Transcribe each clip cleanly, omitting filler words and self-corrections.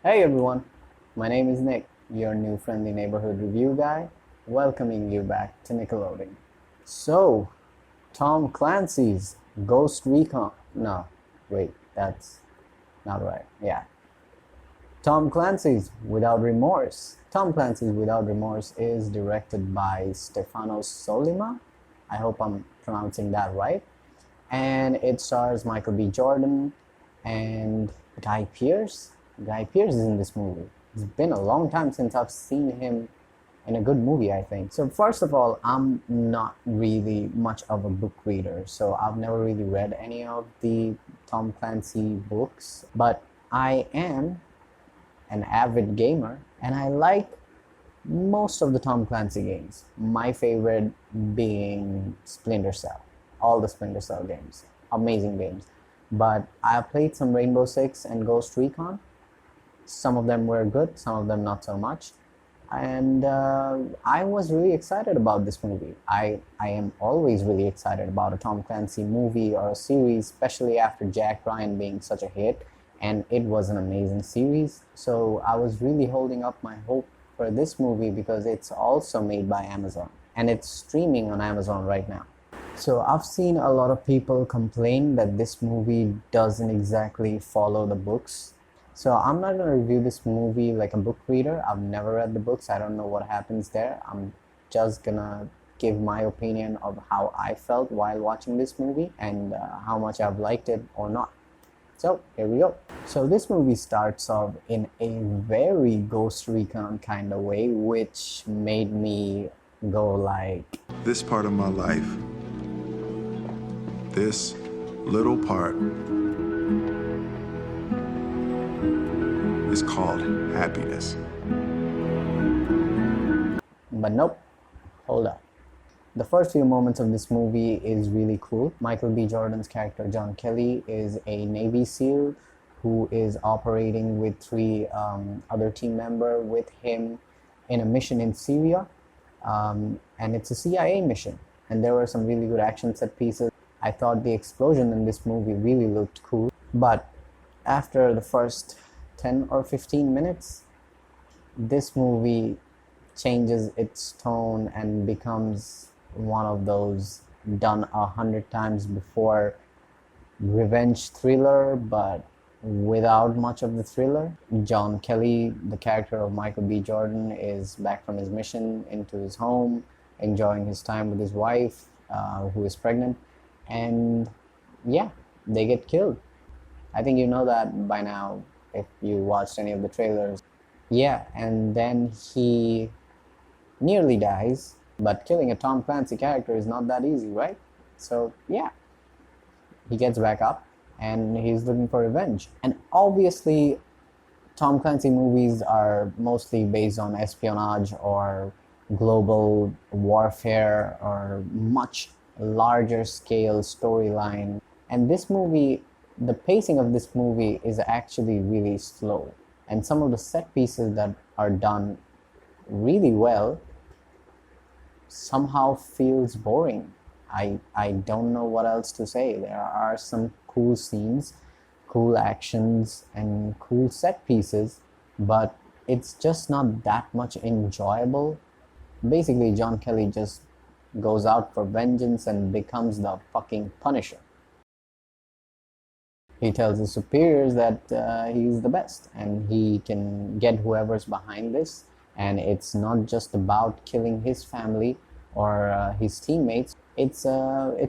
Hey everyone, my name is Nick, your new friendly neighborhood review guy, welcoming you back to Nickelodeon. So, Tom Clancy's Ghost Recon. No, wait, that's not right. Yeah. Tom Clancy's Without Remorse. Tom Clancy's Without Remorse is directed by Stefano Sollima. I hope I'm pronouncing that right. And it stars Michael B. Jordan and Guy Pearce. Guy Pearce is in this movie. It's been a long time since I've seen him in a good movie, I think. So first of all, I'm not really much of a book reader, so I've never really read any of the Tom Clancy books, but I am an avid gamer and I like most of the Tom Clancy games. My favorite being Splinter Cell. All the Splinter Cell games. Amazing games. But I played some Rainbow Six and Ghost Recon. Some of them were good, some of them not so much. And I was really excited about this movie. I am always really excited about a Tom Clancy movie or a series, especially after Jack Ryan being such a hit. And it was an amazing series. So I was really holding up my hope for this movie because it's also made by Amazon. And it's streaming on Amazon right now. So I've seen a lot of people complain that this movie doesn't exactly follow the books. So I'm not going to review this movie like a book reader. I've never read the books. I don't know what happens there. I'm just going to give my opinion of how I felt while watching this movie and how much I've liked it or not. So here we go. So this movie starts off in a very Ghost Recon kind of way, which made me go like, this part of my life, this little part, is called happiness. but nope, hold up. The first few moments of this movie is really cool. Michael B. Jordan's character, John Kelly, is a Navy SEAL who is operating with three other team members with him in a mission in Syria. And it's a CIA mission. And there were some really good action set pieces. I thought the explosion in this movie really looked cool. But after the first 10 or 15 minutes, this movie changes its tone and becomes one of those done 100 times before revenge thriller, but without much of the thriller. John Kelly, the character of Michael B. Jordan, is back from his mission into his home, enjoying his time with his wife, who is pregnant, and yeah, they get killed. I think you know that by now if you watched any of the trailers. Yeah, and then he nearly dies, but killing a Tom Clancy character is not that easy, right? So yeah, he gets back up and he's looking for revenge. And obviously, Tom Clancy movies are mostly based on espionage or global warfare or much larger scale storyline. And this movie, the pacing of this movie is actually really slow. And some of the set pieces that are done really well somehow feels boring. I don't know what else to say. There are some cool scenes, cool actions, and cool set pieces, but it's just not that much enjoyable. Basically, John Kelly just goes out for vengeance and becomes the fucking Punisher. He tells his superiors that he's the best and he can get whoever's behind this. And it's not just about killing his family or his teammates. It's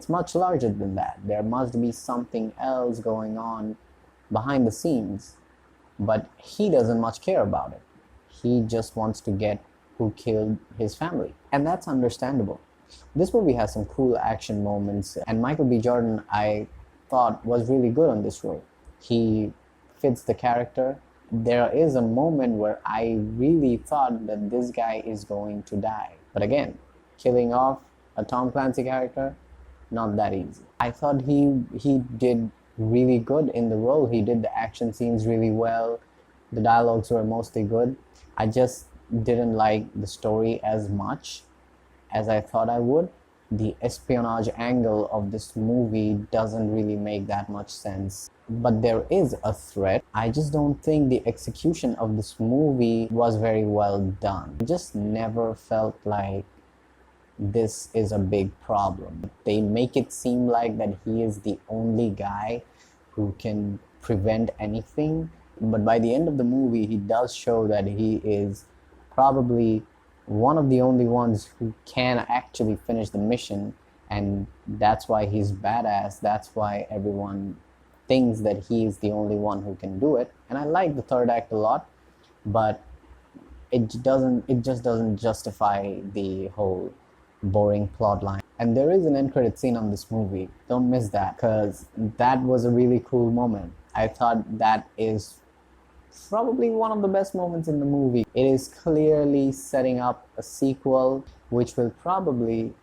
much larger than that. There must be something else going on behind the scenes, but he doesn't much care about it. He just wants to get who killed his family, and that's understandable. This movie has some cool action moments, and Michael B. Jordan, I thought, was really good on this role. He fits the character. There is a moment where I really thought that this guy is going to die. But again, killing off a Tom Clancy character, not that easy. I thought he did really good in the role. He did the action scenes really well. The dialogues were mostly good. I just didn't like the story as much as I thought I would. The espionage angle of this movie doesn't really make that much sense. but there is a threat. I just don't think the execution of this movie was very well done. It just never felt like this is a big problem. They make it seem like that he is the only guy who can prevent anything, but by the end of the movie, he does show that he is probably one of the only ones who can actually finish the mission, and that's why he's badass. That's why everyone thinks that he is the only one who can do it. And I like the third act a lot, but it just doesn't justify the whole boring plot line. And there is an end credit scene on this movie. Don't miss that, because that was a really cool moment. I thought that is probably one of the best moments in the movie. It is clearly setting up a sequel, which will probably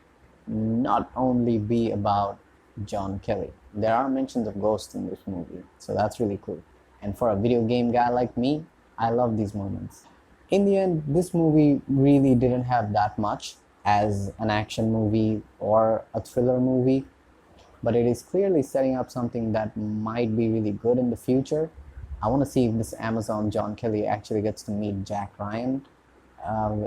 not only be about John Kelly. There are mentions of ghosts in this movie, so that's really cool. And for a video game guy like me, I love these moments. In the end, this movie really didn't have that much as an action movie or a thriller movie, but it is clearly setting up something that might be really good in the future. I want to see if this Amazon John Kelly actually gets to meet Jack Ryan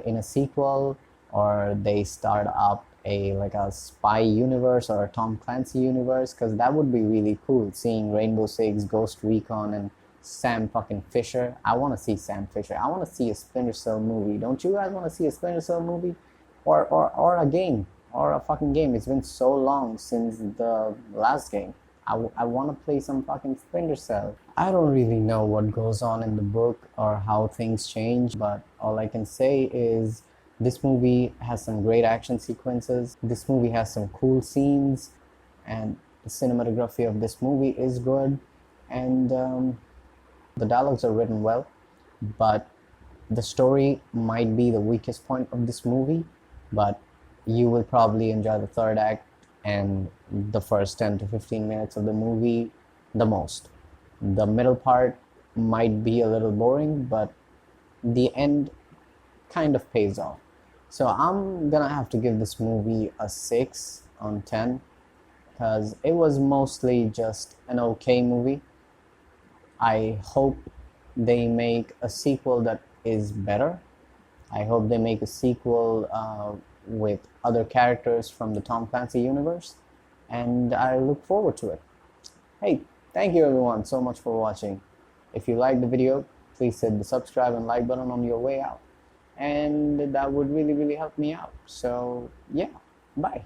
in a sequel, or they start up a spy universe or a Tom Clancy universe, because that would be really cool, seeing Rainbow Six, Ghost Recon, and Sam fucking Fisher. I want to see Sam Fisher. I want to see a Splinter Cell movie. Don't you guys want to see a Splinter Cell movie? Or a game, or a fucking game. It's been so long since the last game. I want to play some fucking Splinter Cell. I don't really know what goes on in the book or how things change, but all I can say is this movie has some great action sequences. This movie has some cool scenes, and the cinematography of this movie is good, and the dialogues are written well, but the story might be the weakest point of this movie. But you will probably enjoy the third act and the first 10 to 15 minutes of the movie the most. The middle part might be a little boring, but the end kind of pays off. So I'm gonna have to give this movie a 6 on 10, because it was mostly just an okay movie. I hope they make a sequel that is better. I hope they make a sequel with other characters from the Tom Clancy universe, and I look forward to it. Hey, thank you everyone so much for watching. If you liked the video, please hit the subscribe and like button on your way out, and that would really help me out. So yeah, bye.